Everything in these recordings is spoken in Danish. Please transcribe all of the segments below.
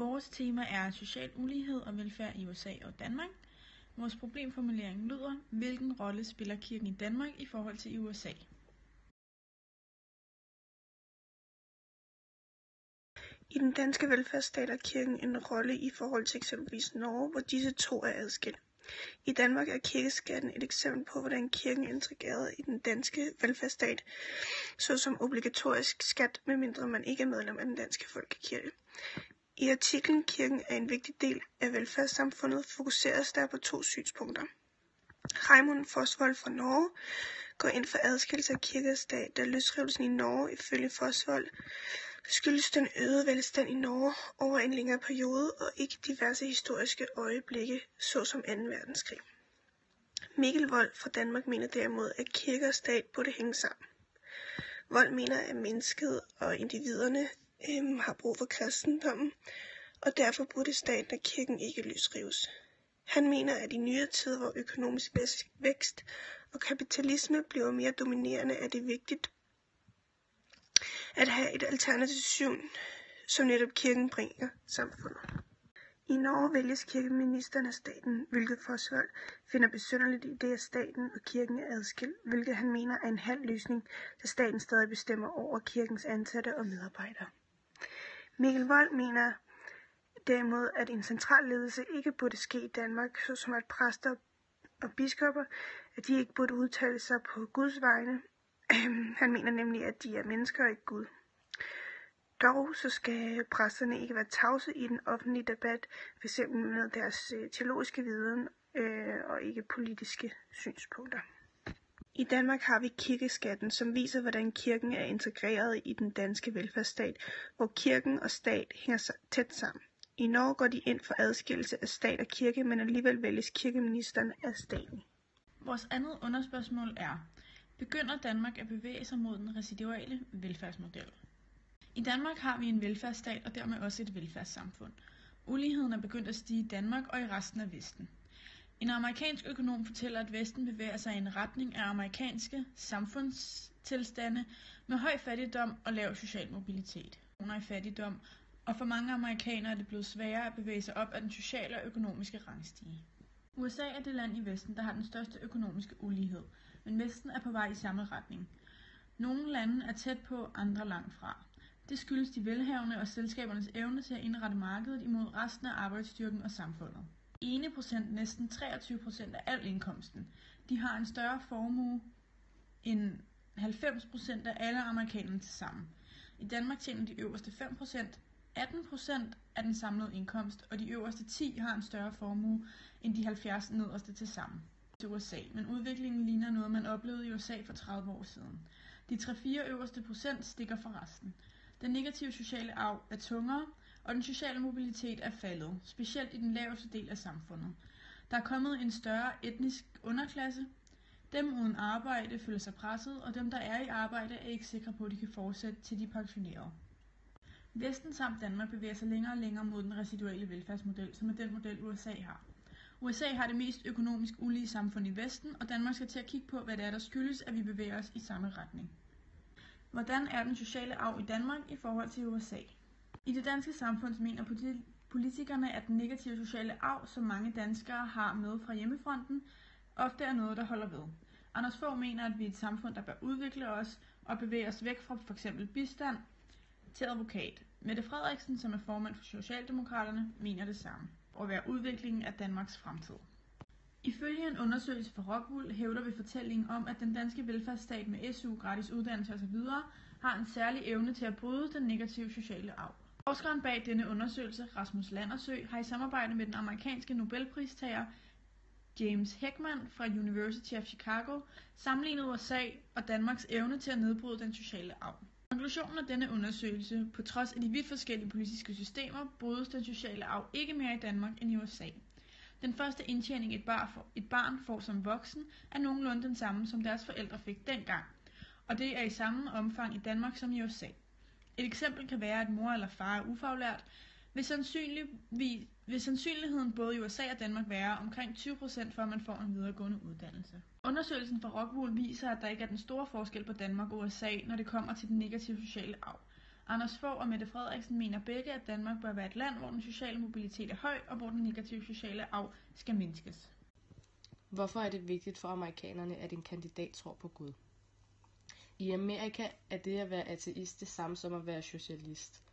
Vores tema er social ulighed og velfærd i USA og Danmark. Vores problemformulering lyder: hvilken rolle spiller kirken i Danmark i forhold til i USA? I den danske velfærdsstat er kirken en rolle i forhold til eksempelvis Norge, hvor disse to er adskilt. I Danmark er kirkeskatten et eksempel på, hvordan kirken er integreret i den danske velfærdsstat, såsom obligatorisk skat, medmindre man ikke er medlem af den danske folkekirke. I artiklen "Kirken er en vigtig del af velfærdssamfundet" fokuseres der på to synspunkter. Raimund Fossvold fra Norge går ind for adskillelse af kirke og stat, da løsrivelsen i Norge ifølge Fossvold skyldes den øgede velstand i Norge over en længere periode og ikke diverse historiske øjeblikke, såsom 2. verdenskrig. Mikkel Wold fra Danmark mener derimod, at kirke og stat burde hænge sammen. Wold mener, at mennesket og individerne har brug for kristendommen, og derfor burde staten og kirken ikke løsrives. Han mener, at i nyere tider, hvor økonomisk vækst og kapitalisme bliver mere dominerende, er det vigtigt at have et alternativt syn, som netop kirken bringer samfundet. I Norge vælges kirkeministeren af staten, hvilket Fossvold finder besynderligt i det, at staten og kirken er adskilt, hvilket han mener er en halv løsning, da staten stadig bestemmer over kirkens ansatte og medarbejdere. Mikkel Wold mener derimod, at en central ledelse ikke burde ske i Danmark, såsom at præster og biskopper, at de ikke burde udtale sig på Guds vegne. Han mener nemlig, at de er mennesker og ikke Gud. Dog så skal præsterne ikke være tavse i den offentlige debat, f.eks. med deres teologiske viden og ikke politiske synspunkter. I Danmark har vi kirkeskatten, som viser, hvordan kirken er integreret i den danske velfærdsstat, hvor kirken og stat hænger tæt sammen. I Norge går de ind for adskillelse af stat og kirke, men alligevel vælges kirkeministeren af staten. Vores andet underspørgsmål er: begynder Danmark at bevæge sig mod den residuale velfærdsmodel? I Danmark har vi en velfærdsstat og dermed også et velfærdssamfund. Uligheden er begyndt at stige i Danmark og i resten af Vesten. En amerikansk økonom fortæller, at Vesten bevæger sig i en retning af amerikanske samfundstilstande med høj fattigdom og lav social mobilitet. Under i fattigdom, og for mange amerikanere er det blevet sværere at bevæge sig op ad den sociale og økonomiske rangstige. USA er det land i Vesten, der har den største økonomiske ulighed, men Vesten er på vej i samme retning. Nogle lande er tæt på, andre langt fra. Det skyldes de velhavende og selskabernes evne til at indrette markedet imod resten af arbejdsstyrken og samfundet. 1%, næsten 23% af al indkomsten. De har en større formue end 90% af alle amerikanerne til sammen. I Danmark tjener de øverste 5% 18% af den samlede indkomst, og de øverste 10 har en større formue end de 70 nederste til sammen. Til USA, men udviklingen ligner noget, man oplevede i USA for 30 år siden. De 3-4 øverste procent stikker fra resten. Den negative sociale arv er tungere, og den sociale mobilitet er faldet, specielt i den laveste del af samfundet. Der er kommet en større etnisk underklasse. Dem uden arbejde føler sig presset, og dem, der er i arbejde, er ikke sikre på, at de kan fortsætte til de er pensionerede. Vesten samt Danmark bevæger sig længere og længere mod den residuelle velfærdsmodel, som er den model, USA har. USA har det mest økonomisk ulige samfund i Vesten, og Danmark skal til at kigge på, hvad det er, der skyldes, at vi bevæger os i samme retning. Hvordan er den sociale arv i Danmark i forhold til USA? I det danske samfund mener politikerne, at den negative sociale arv, som mange danskere har med fra hjemmefronten, ofte er noget, der holder ved. Anders Fogh mener, at vi er et samfund, der bør udvikle os og bevæge os væk fra f.eks. bistand til advokat. Mette Frederiksen, som er formand for Socialdemokraterne, mener det samme, og være udviklingen af Danmarks fremtid. Ifølge en undersøgelse fra Rockwool hævder vi fortællingen om, at den danske velfærdsstat med SU, gratis uddannelse osv. har en særlig evne til at bryde den negative sociale arv. Forskeren bag denne undersøgelse, Rasmus Landersø, har i samarbejde med den amerikanske Nobelpristager James Heckman fra University of Chicago sammenlignet USA og Danmarks evne til at nedbryde den sociale arv. Konklusionen af denne undersøgelse: på trods af de vidt forskellige politiske systemer, brydes den sociale arv ikke mere i Danmark end i USA. Den første indtjening et barn får som voksen er nogenlunde den samme, som deres forældre fik dengang, og det er i samme omfang i Danmark som i USA. Et eksempel kan være, at mor eller far er ufaglært, vil sandsynligheden både i USA og Danmark være omkring 20% for, at man får en videregående uddannelse. Undersøgelsen fra Rockwool viser, at der ikke er den store forskel på Danmark og USA, når det kommer til den negative sociale arv. Anders Fogh og Mette Frederiksen mener begge, at Danmark bør være et land, hvor den sociale mobilitet er høj, og hvor den negative sociale arv skal mindskes. Hvorfor er det vigtigt for amerikanerne, at en kandidat tror på Gud? I Amerika er det at være ateist det samme som at være socialist.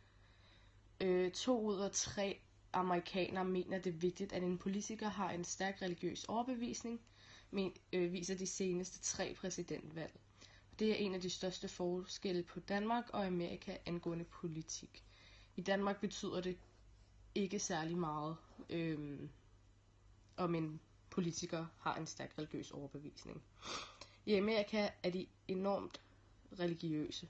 2 ud af 3 amerikanere mener, det er vigtigt, at en politiker har en stærk religiøs overbevisning, viser de seneste 3 præsidentvalg. Det er en af de største forskelle på Danmark og Amerika angående politik. I Danmark betyder det ikke særlig meget, om en politiker har en stærk religiøs overbevisning. I Amerika er de enormt religiøse.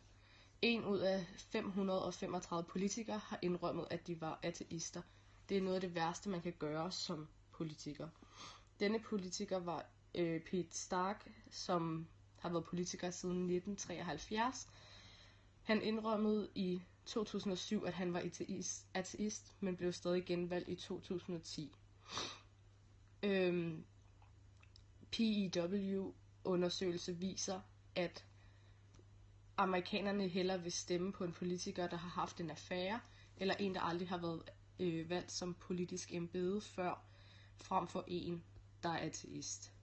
1 ud af 535 politikere har indrømmet, at de var ateister. Det er noget af det værste, man kan gøre som politiker. Denne politiker var Pete Stark, som har været politiker siden 1973. Han indrømmede i 2007, at han var ateist, men blev stadig genvalgt i 2010. PEW-undersøgelse viser, at amerikanerne hellere vil stemme på en politiker, der har haft en affære, eller en, der aldrig har været valgt som politisk embede før, frem for en, der er ateist.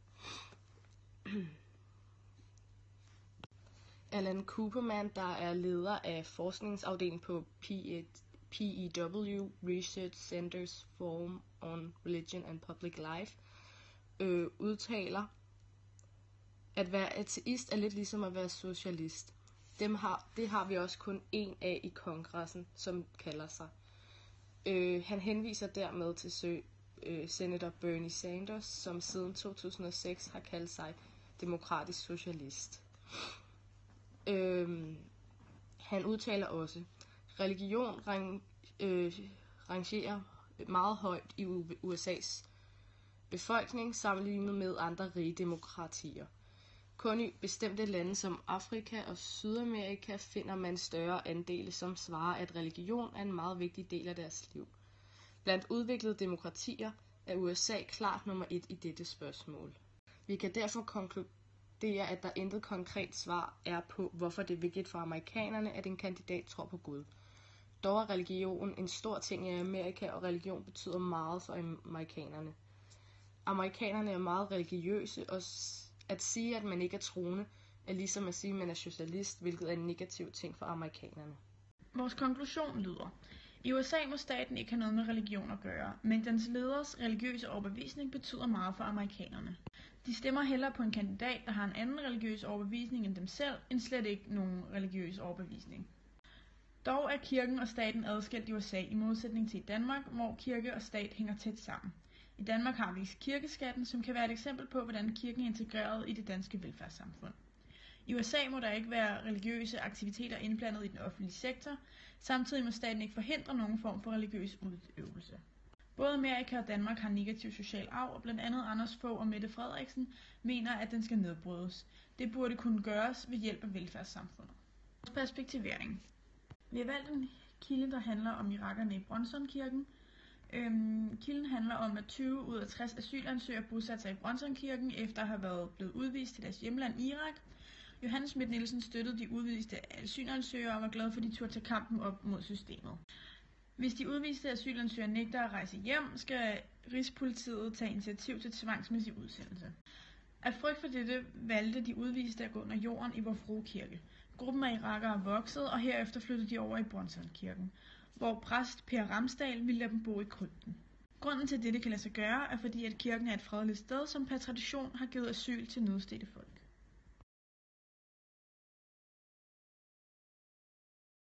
Alan Cooperman, der er leder af forskningsafdelingen på PEW, Research Centers Forum on Religion and Public Life, udtaler, at være ateist er lidt ligesom at være socialist. Det har vi også kun en af i kongressen, som kalder sig. Han henviser dermed til senator Bernie Sanders, som siden 2006 har kaldt sig demokratisk socialist. Han udtaler også, religion rangerer meget højt i USA's befolkning sammenlignet med andre rige demokratier. Kun i bestemte lande som Afrika og Sydamerika finder man større andele, som svarer, at religion er en meget vigtig del af deres liv. Blandt udviklede demokratier er USA klart nummer 1 i dette spørgsmål. Vi kan derfor konkludere, at der intet konkret svar er på, hvorfor det er vigtigt for amerikanerne, at en kandidat tror på Gud. Dog er religion en stor ting i Amerika, og religion betyder meget for amerikanerne. Amerikanerne er meget religiøse, og at sige, at man ikke er troende, er ligesom at sige, at man er socialist, hvilket er en negativ ting for amerikanerne. Vores konklusion lyder: i USA må staten ikke have noget med religion at gøre, men dens leders religiøse overbevisning betyder meget for amerikanerne. De stemmer hellere på en kandidat, der har en anden religiøs overbevisning end dem selv, end slet ikke nogen religiøs overbevisning. Dog er kirken og staten adskilt i USA i modsætning til i Danmark, hvor kirke og stat hænger tæt sammen. I Danmark har vi kirkeskatten, som kan være et eksempel på, hvordan kirken er integreret i det danske velfærdssamfund. I USA må der ikke være religiøse aktiviteter indblandet i den offentlige sektor, samtidig må staten ikke forhindre nogen form for religiøs udøvelse. Både Amerika og Danmark har negativ social arv, og blandt andet Anders Fogh og Mette Frederiksen mener, at den skal nedbrydes. Det burde kunne gøres ved hjælp af velfærdssamfundet. Perspektivering. Vi har valgt en kilde, der handler om irakerne i Bronsonkirken. Kilden handler om, at 20 ud af 60 asylansøgere bosatte sig i Bronsonkirken efter at have været blevet udvist til deres hjemland Irak. Johannes Schmidt Nielsen støttede de udviste asylansøgere og var glad for, at de turde tage kampen op mod systemet. Hvis de udviste asylansøgere nægter at rejse hjem, skal Rigspolitiet tage initiativ til tvangsmæssig udsendelse. Af frygt for dette valgte de udviste at gå under jorden i Vor Frue Kirke. Gruppen af irakere voksede, og herefter flyttede de over i Bronsonkirken, hvor præst Per Ramsdal ville lade dem bo i krypten. Grunden til, at dette kan lade sig gøre, er fordi, at kirken er et fredeligt sted, som per tradition har givet asyl til nødstedte folk.